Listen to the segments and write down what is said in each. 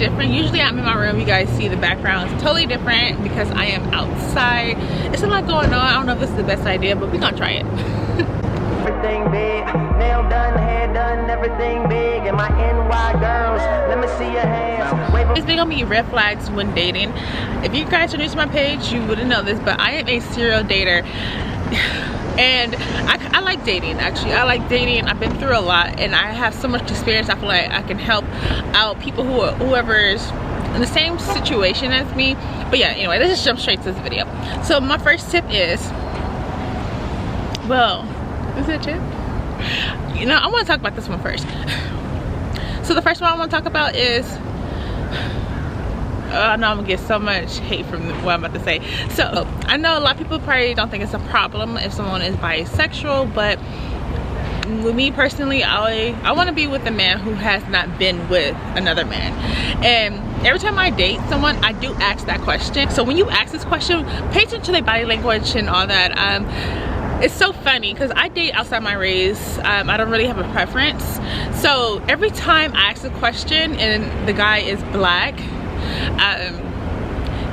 different. Usually I'm in my room, you guys see the background is totally different because I am outside. It's a lot going on. I don't know if this is the best idea, but we're gonna try it. Everything big, nail done, hair done, everything big. And my NY girls, let me see your hands. Wave It's big on me red flags when dating. If you guys are new to my page, you wouldn't know this, but I am a serial dater. And I like dating, actually. I like dating. I've been through a lot and I have so much experience. I feel like I can help out people whoever is in the same situation as me. But yeah, anyway, let's just jump straight to this video. So my first tip is, well, is it a tip? You know, I want to talk about this one first. So the first one I want to talk about is, I know I'm gonna get so much hate from what I'm about to say. So I know a lot of people probably don't think it's a problem if someone is bisexual, but with me personally, I want to be with a man who has not been with another man. And every time I date someone, I do ask that question. So when you ask this question, pay attention to their body language and all that. It's so funny because I date outside my race. I don't really have a preference. So every time I ask a question and the guy is black,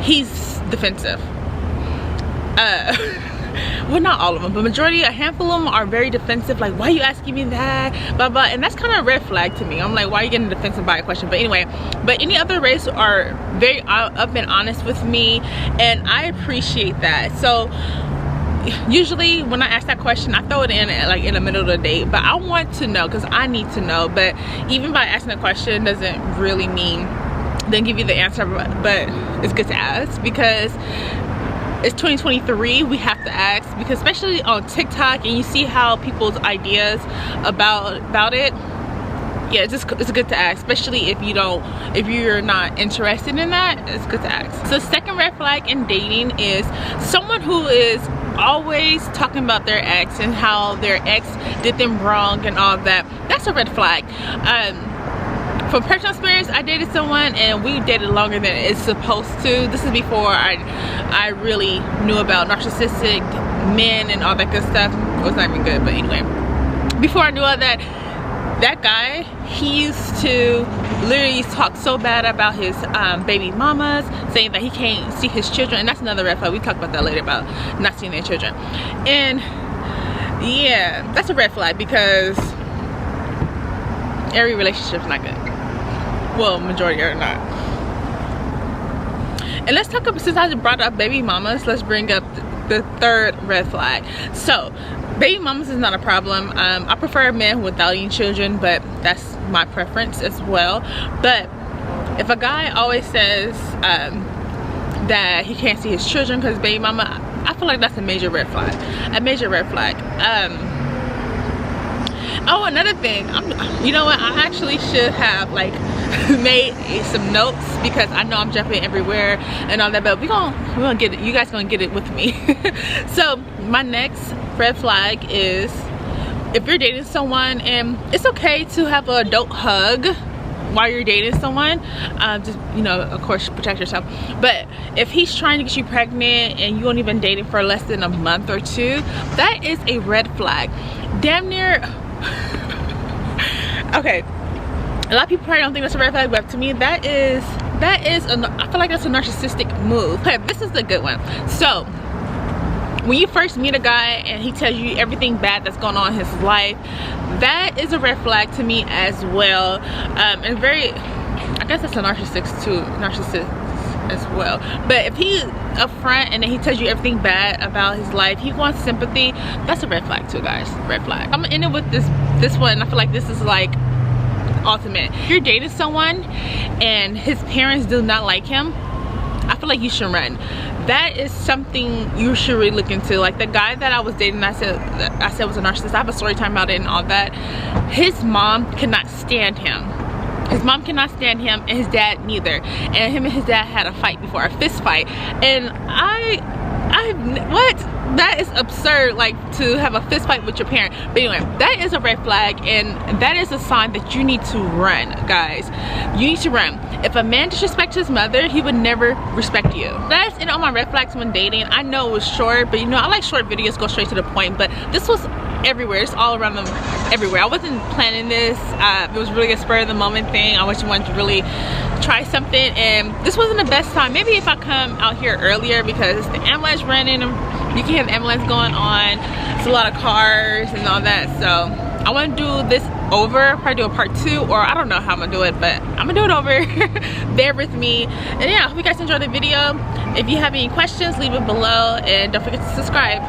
he's defensive. Well, not all of them, but majority, a handful of them are very defensive. Like, why are you asking me that? Blah blah. And that's kind of a red flag to me. I'm like, why are you getting defensive by a question? But anyway, but any other race are very up and honest with me, and I appreciate that. So usually when I ask that question, I throw it in like in the middle of the date, but I want to know because I need to know. But even by asking the question doesn't really mean then give you the answer, but it's good to ask because it's 2023. We have to ask, because especially on TikTok and you see how people's ideas about it, yeah, it's good to ask, especially if you're not interested in that. It's good to ask. So second red flag in dating is someone who is always talking about their ex and how their ex did them wrong and all that. That's a red flag. From personal experience, I dated someone and we dated longer than it's supposed to. This is before I really knew about narcissistic men and all that good stuff. It was not even good, but anyway, before I knew all that, that guy, he used to literally talk so bad about his baby mamas, saying that he can't see his children. And that's another red flag. We talk about that later, about not seeing their children. And yeah, that's a red flag because every relationship's not good. Well, majority are not. And let's talk about, since I just brought up baby mamas, let's bring up the third red flag. So baby mamas is not a problem. I prefer men without any children, but that's my preference as well. But if a guy always says that he can't see his children because baby mama, I feel like that's a major red flag. A major red flag. Oh, another thing, you know what, I actually should have like made some notes because I know I'm jumping everywhere and all that, but we're gonna get it. You guys gonna get it with me. So my next red flag is if you're dating someone, and it's okay to have an adult hug while you're dating someone, just, you know, of course protect yourself. But if he's trying to get you pregnant and you only been dating for less than a month or two, that is a red flag. Damn near. Okay, a lot of people probably don't think that's a red flag, but to me that is I feel like that's a narcissistic move. Okay, this is the good one. So when you first meet a guy and he tells you everything bad that's going on in his life, that is a red flag to me as well. And very, I guess that's a narcissist as well. But if he's upfront and then he tells you everything bad about his life, he wants sympathy, that's a red flag too, guys. Red flag. I'm gonna end it with this one. I feel like this is like ultimate. If you're dating someone and his parents do not like him, I feel like you should run. That is something you should really look into. Like the guy that I was dating, I said was a narcissist. I have a story time about it and all that. His mom cannot stand him. His mom cannot stand him, and his dad neither. And him and his dad had a fight before, a fist fight. And what? That is absurd, like to have a fist fight with your parent. But anyway, that is a red flag, and that is a sign that you need to run, guys. You need to run. If a man disrespects his mother, he would never respect you. That's it on my red flags when dating. I know it was short, but you know, I like short videos, go straight to the point. But this was everywhere. It's all around them everywhere. I wasn't planning this. It was really a spur of the moment thing. I just wanted to really try something, and this wasn't the best time. Maybe if I come out here earlier, because the ambulance running, you can hear the ambulance going on. It's a lot of cars and all that. So I want to do this over, probably do a part 2, or I don't know how I'm gonna do it, but I'm gonna do it over. Bear with me. And yeah, I hope you guys enjoyed the video. If you have any questions, leave it below, and don't forget to subscribe.